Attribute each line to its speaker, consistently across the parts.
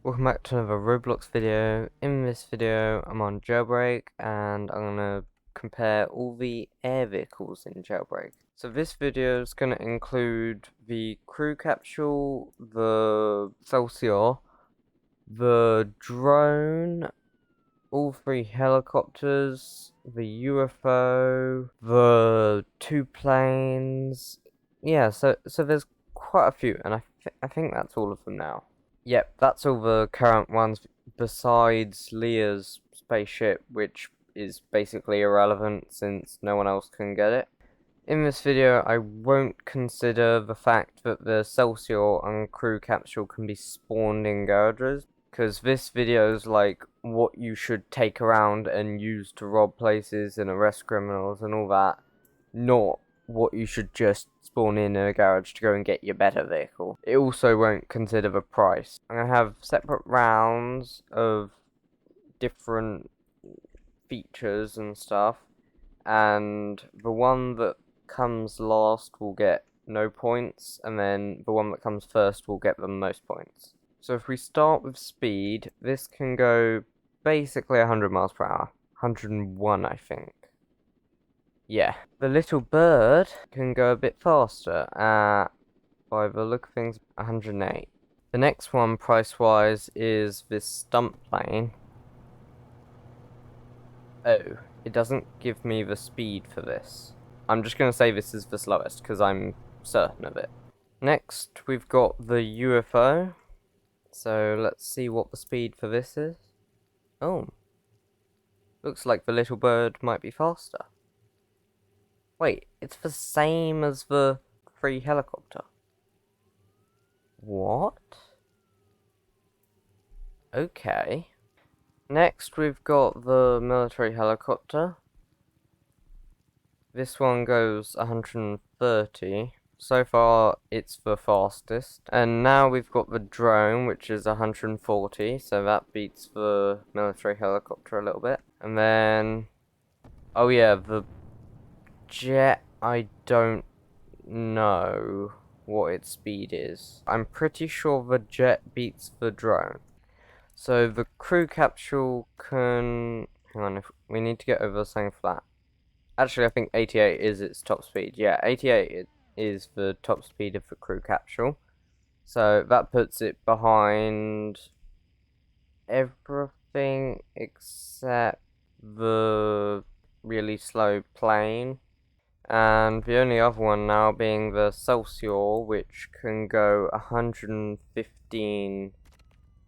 Speaker 1: Welcome back to another Roblox video. In this video, I'm on Jailbreak and I'm gonna compare all the air vehicles in Jailbreak. So this video is gonna include the crew capsule, the Celsior, the drone, all three helicopters, the UFO, the two planes. Yeah, so there's quite a few, and I think that's all of them now. Yep, that's all the current ones besides Leah's spaceship, which is basically irrelevant since no one else can get it. In this video, I won't consider the fact that the Celsior and crew capsule can be spawned in garages, because this video is like what you should take around and use to rob places and arrest criminals and all that, not what you should just spawn in a garage to go and get your better vehicle. It also won't consider the price. I'm going to have separate rounds of different features and stuff, and the one that comes last will get no points, and then the one that comes first will get the most points. So if we start with speed, this can go basically 100 miles per hour. 101, I think. Yeah, the little bird can go a bit faster at, by the look of things, 108. The next one, price-wise, is this stunt plane. Oh, it doesn't give me the speed for this. I'm just going to say this is the slowest, because I'm certain of it. Next, we've got the UFO. So, let's see what the speed for this is. Oh. Looks like the little bird might be faster. Wait, it's the same as the free helicopter. What? Okay. Next, we've got the military helicopter. This one goes 130. So far, it's the fastest. And now we've got the drone, which is 140. So that beats the military helicopter a little bit. And then, oh yeah, the jet, I don't know what its speed is. I'm pretty sure the jet beats the drone. So the crew capsule can... Hang on, if we need to get over something flat. Actually, I think 88 is its top speed. Yeah, 88 is the top speed of the crew capsule. So that puts it behind everything except the really slow plane. And the only other one now being the Celsior, which can go 115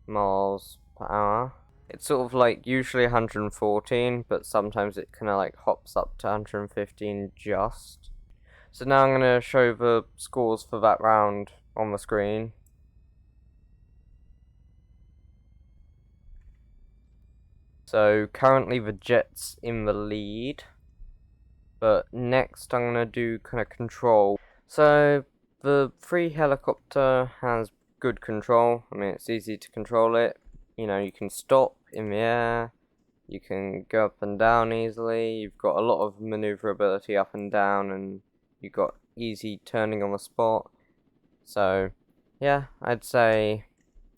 Speaker 1: miles per hour. It's sort of like usually 114, but sometimes it kind of like hops up to 115 just. So now I'm going to show the scores for that round on the screen. So currently the jet's in the lead. But next I'm going to do kind of control. So the free helicopter has good control. I mean, it's easy to control it. You know, you can stop in the air. You can go up and down easily. You've got a lot of maneuverability up and down, and you've got easy turning on the spot. So yeah, I'd say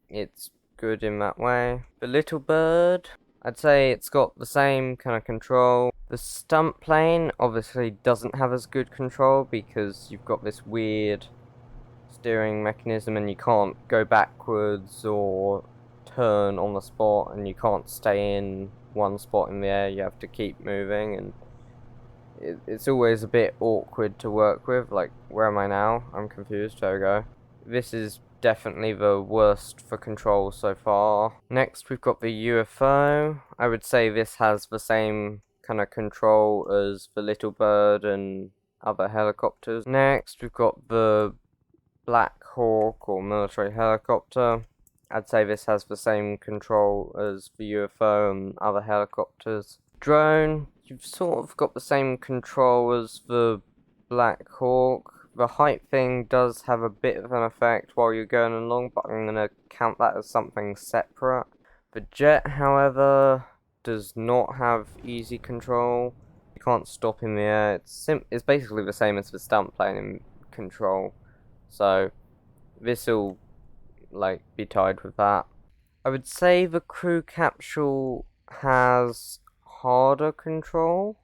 Speaker 1: it's good in that way. The little bird, I'd say it's got the same kind of control. The stunt plane obviously doesn't have as good control because you've got this weird steering mechanism and you can't go backwards or turn on the spot, and you can't stay in one spot in the air. You have to keep moving, and it's always a bit awkward to work with. Like, where am I now? I'm confused. There we go. This is definitely the worst for control so far. Next, we've got the UFO. I would say this has the same kind of control as the little bird and other helicopters. Next, we've got the Black Hawk or military helicopter. I'd say this has the same control as the UFO and other helicopters. Drone, you've sort of got the same control as the Black Hawk. The height thing does have a bit of an effect while you're going along, but I'm going to count that as something separate. The jet, however, does not have easy control. You can't stop in the air. It's basically the same as the stunt plane in control. So this will like be tied with that. I would say the crew capsule has harder control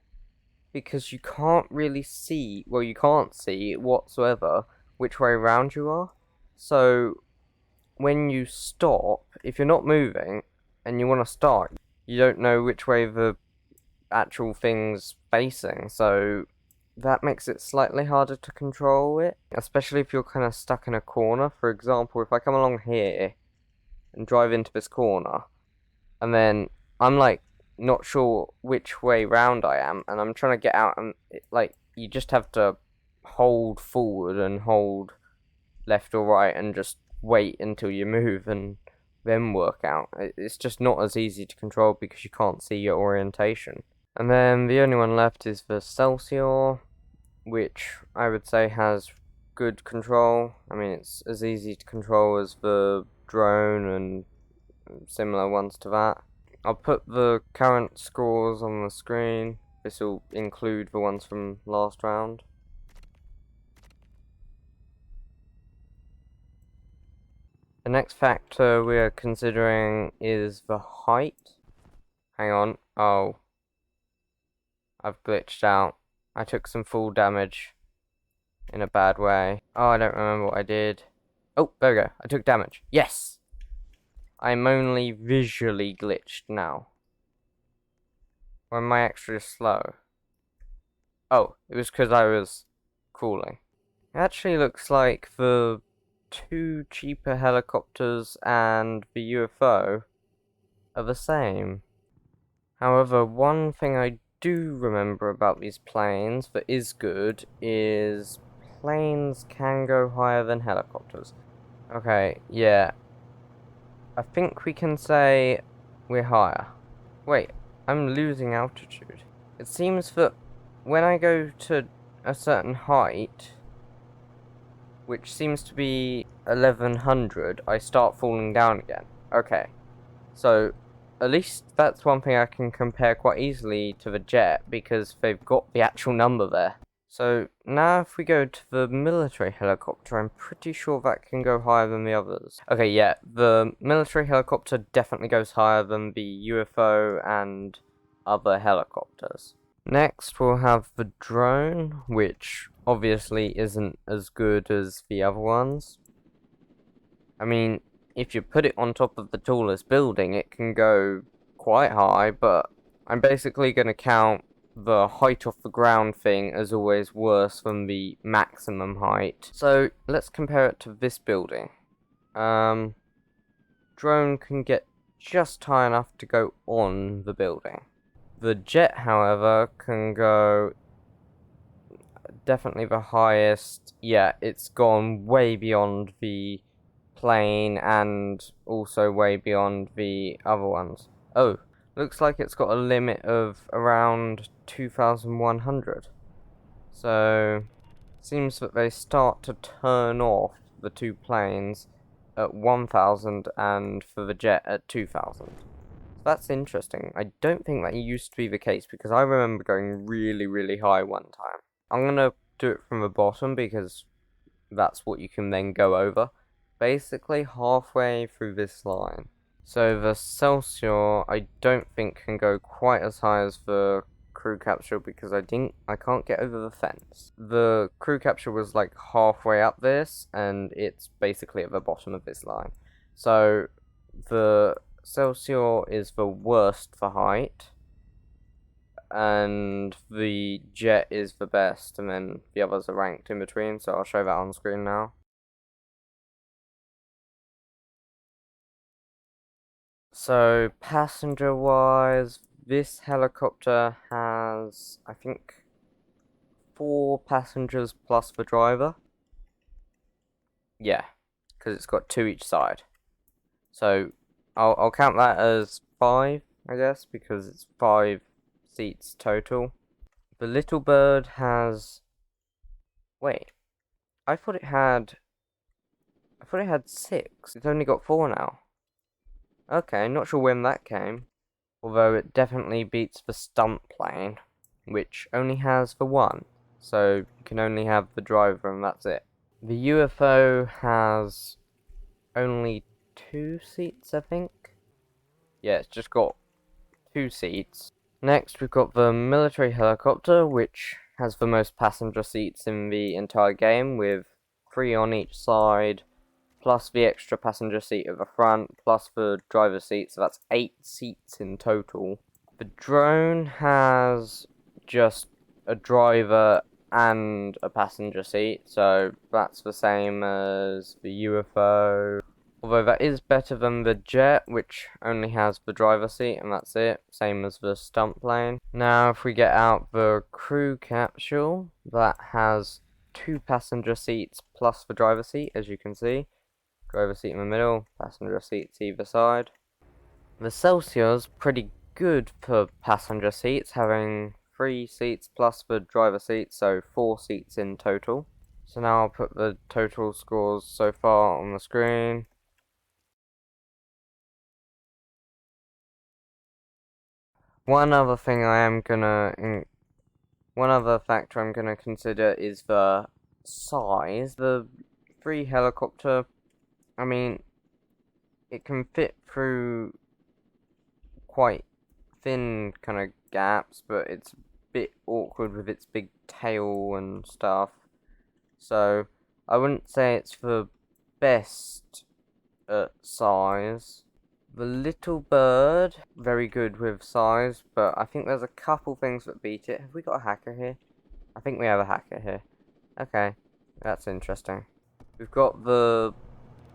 Speaker 1: because you can't really see, well, you can't see whatsoever which way around you are. So when you stop, if you're not moving and you want to start, you don't know which way the actual thing's facing. So that makes it slightly harder to control it, especially if you're kind of stuck in a corner. For example, if I come along here and drive into this corner, and then I'm like not sure which way round I am, and I'm trying to get out, and like you just have to hold forward and hold left or right and just wait until you move and then work out. It's just not as easy to control because you can't see your orientation. And then the only one left is the Celsior, which I would say has good control. I mean, it's as easy to control as the drone and similar ones to that. I'll put the current scores on the screen. This will include the ones from last round. The next factor we are considering is the height. Hang on. Oh. I've glitched out. I took some fall damage in a bad way. Oh, I don't remember what I did. Oh, there we go. I took damage. Yes! I'm only visually glitched now. Or am I extra slow? Oh, it was because I was crawling. It actually looks like the two cheaper helicopters and the UFO are the same. However, one thing I do remember about these planes that is good is planes can go higher than helicopters. Okay, yeah. I think we can say we're higher. Wait, I'm losing altitude. It seems that when I go to a certain height, which seems to be 1100, I start falling down again. Okay, so at least that's one thing I can compare quite easily to the jet because they've got the actual number there. So now if we go to the military helicopter, I'm pretty sure that can go higher than the others. Okay, yeah, the military helicopter definitely goes higher than the UFO and other helicopters. Next we'll have the drone, which obviously isn't as good as the other ones. I mean, if you put it on top of the tallest building, it can go quite high, but I'm basically going to count the height off the ground thing as always worse than the maximum height. So let's compare it to this building. Drone can get just high enough to go on the building. The jet, however, can go definitely the highest. Yeah, it's gone way beyond the plane and also way beyond the other ones. Oh, looks like it's got a limit of around 2,100. So, seems that they start to turn off the two planes at 1,000 and for the jet at 2,000. That's interesting. I don't think that used to be the case because I remember going really, really high one time. I'm gonna do it from the bottom because that's what you can then go over. Basically halfway through this line. So the Celsior I don't think can go quite as high as the crew capsule because I can't get over the fence. The crew capsule was like halfway up this and it's basically at the bottom of this line. So the Celsior is the worst for height and the jet is the best, and then the others are ranked in between, so I'll show that on screen now. So passenger wise, this helicopter has, I think, 4 passengers plus the driver. Yeah, because it's got 2 each side. So I'll count that as 5, I guess, because it's 5 seats total. The little bird has, wait, I thought it had 6. It's only got 4 now. Okay, not sure when that came. Although it definitely beats the stunt plane, which only has the 1. So you can only have the driver and that's it. The UFO has only 2 seats, I think. yeah, it's just got 2 seats. Next, we've got the military helicopter, which has the most passenger seats in the entire game, with 3 on each side, plus the extra passenger seat at the front, plus the driver's seat, so that's 8 seats in total. The drone has just a driver and a passenger seat, so that's the same as the UFO. Although that is better than the jet, which only has the driver seat and that's it, same as the stunt plane. Now if we get out the crew capsule, that has 2 passenger seats plus the driver seat, as you can see. Driver seat in the middle, passenger seats either side. The Celsior's pretty good for passenger seats, having 3 seats plus the driver seat, so 4 seats in total. So now I'll put the total scores so far on the screen. One other factor I'm gonna consider is the size. The free helicopter, I mean, it can fit through quite thin kind of gaps, but it's a bit awkward with its big tail and stuff. So I wouldn't say it's the best at size. The little bird, very good with size, but I think there's a couple things that beat it. Have we got a hacker here? I think we have a hacker here. Okay, that's interesting. We've got the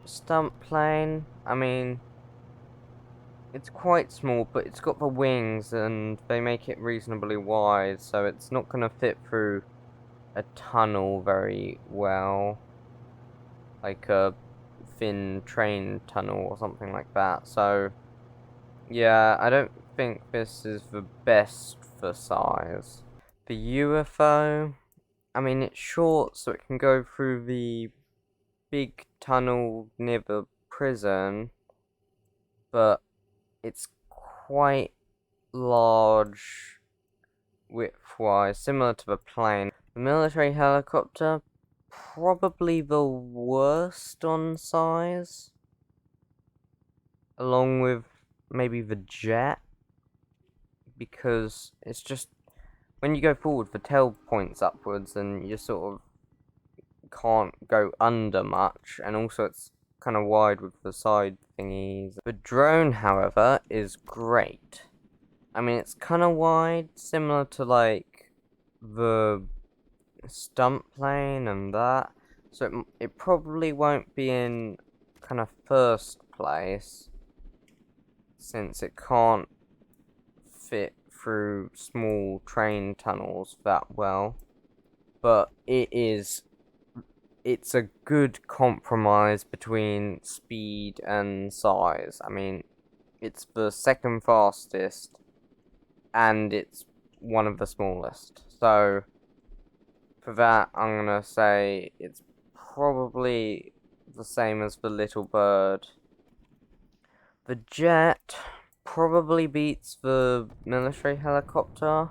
Speaker 1: stunt plane. I mean, it's quite small, but it's got the wings and they make it reasonably wide, so it's not going to fit through a tunnel very well. Like a thin train tunnel or something like that. So, yeah, I don't think this is the best for size. The UFO, I mean, it's short, so it can go through the big tunnel near the prison, but it's quite large width-wise, similar to the plane. The military helicopter, probably the worst on size, along with maybe the jet, because it's just, when you go forward, the tail points upwards and you sort of can't go under much, and also it's kind of wide with the side thingies. The drone, however, is great. I mean, it's kind of wide, similar to like the stunt plane and that, so it probably won't be in kind of first place, since it can't fit through small train tunnels that well, but it's a good compromise between speed and size. I mean, it's the second fastest, and it's one of the smallest, so for that, I'm gonna say it's probably the same as the little bird. The jet probably beats the military helicopter,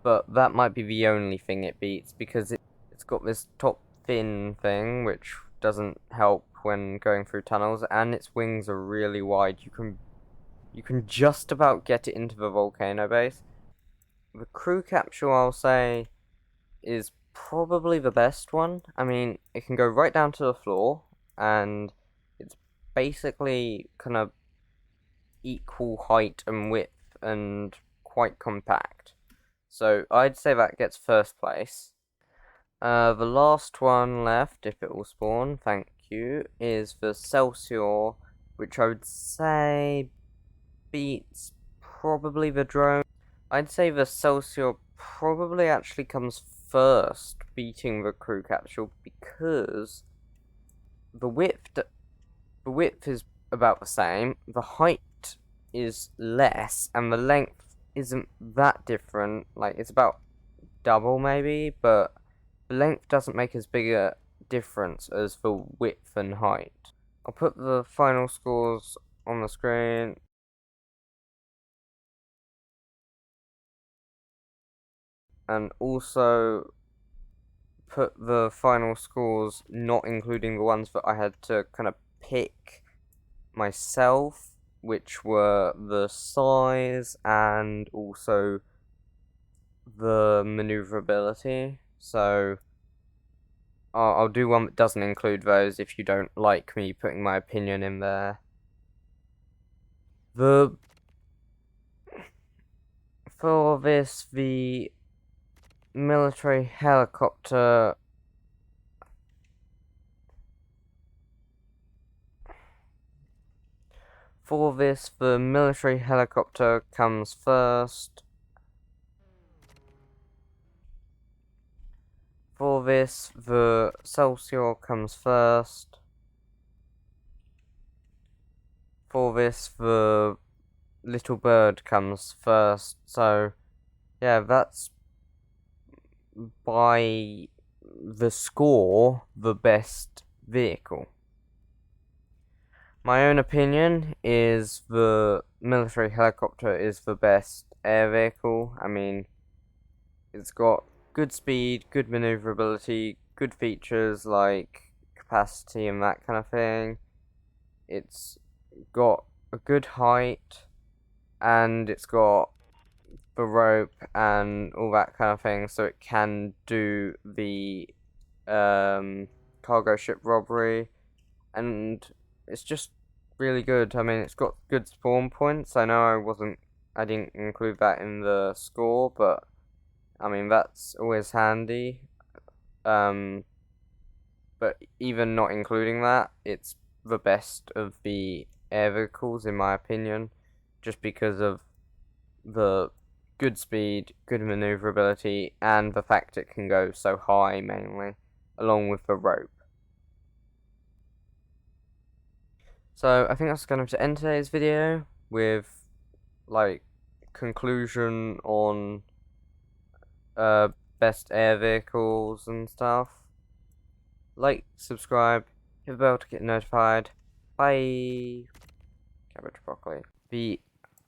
Speaker 1: but that might be the only thing it beats, because it's got this top fin thing, which doesn't help when going through tunnels, and its wings are really wide. You can just about get it into the volcano base. The crew capsule, I'll say, is probably the best one. I mean, it can go right down to the floor, and it's basically kind of equal height and width and quite compact. So I'd say that gets first place. The last one left, if it will spawn, thank you, is the Celsior, which I would say beats probably the drone. I'd say the Celsior probably actually comes first, beating the crew capsule, because the width is about the same, the height is less, and the length isn't that different. Like, it's about double maybe, but the length doesn't make as big a difference as the width and height. I'll put the final scores on the screen. And also put the final scores not including the ones that I had to kind of pick myself. which were the size and also the maneuverability. So I'll do one that doesn't include those if you don't like me putting my opinion in there. For this, the military helicopter the military helicopter comes first. For this, the Celsior comes first. For this, the little bird comes first. So, yeah, that's by the score the best vehicle. My own opinion is the military helicopter is the best air vehicle. I mean, it's got good speed, good maneuverability, good features like capacity and that kind of thing. It's got a good height, and it's got the rope and all that kind of thing, so it can do the cargo ship robbery, and it's just really good. I mean, it's got good spawn points. I know I didn't include that in the score, but I mean, that's always handy. But even not including that, it's the best of the air vehicles in my opinion, just because of the good speed, good maneuverability, and the fact it can go so high mainly, along with the rope. So I think that's going to end today's video with like conclusion on best air vehicles and stuff. Like, subscribe, hit the bell to get notified. Bye. Cabbage broccoli. The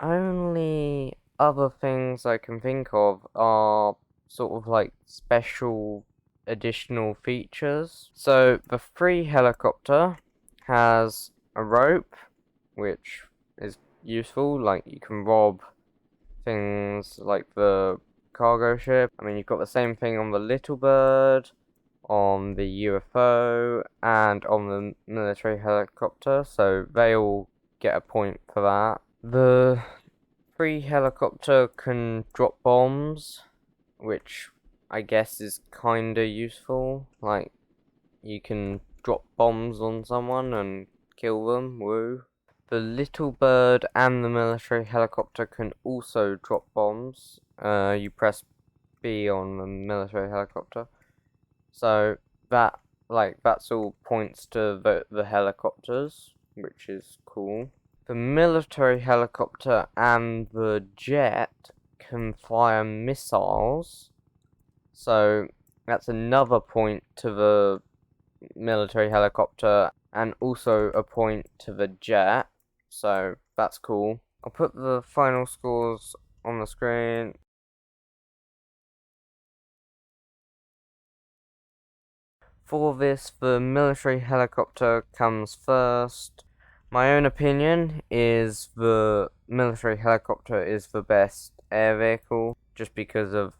Speaker 1: only other things I can think of are sort of like special additional features. So the free helicopter has a rope, which is useful. Like, you can rob things like the cargo ship. I mean, you've got the same thing on the little bird, on the UFO, and on the military helicopter, so they all get a point for that. The free helicopter can drop bombs, which I guess is kinda useful. Like, you can drop bombs on someone and kill them, woo. The little bird and the military helicopter can also drop bombs. You press B on the military helicopter. So that's all points to the helicopters, which is cool. The military helicopter and the jet can fire missiles, so that's another point to the military helicopter and also a point to the jet, so that's cool. I'll put the final scores on the screen. For this, the military helicopter comes first. My own opinion is the military helicopter is the best air vehicle, just because of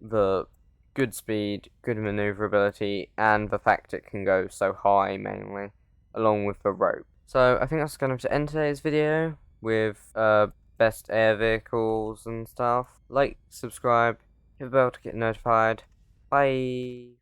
Speaker 1: the good speed, good maneuverability, and the fact it can go so high mainly, along with the rope. So I think that's going to end today's video with best air vehicles and stuff. Like, subscribe, hit the bell to get notified. Bye.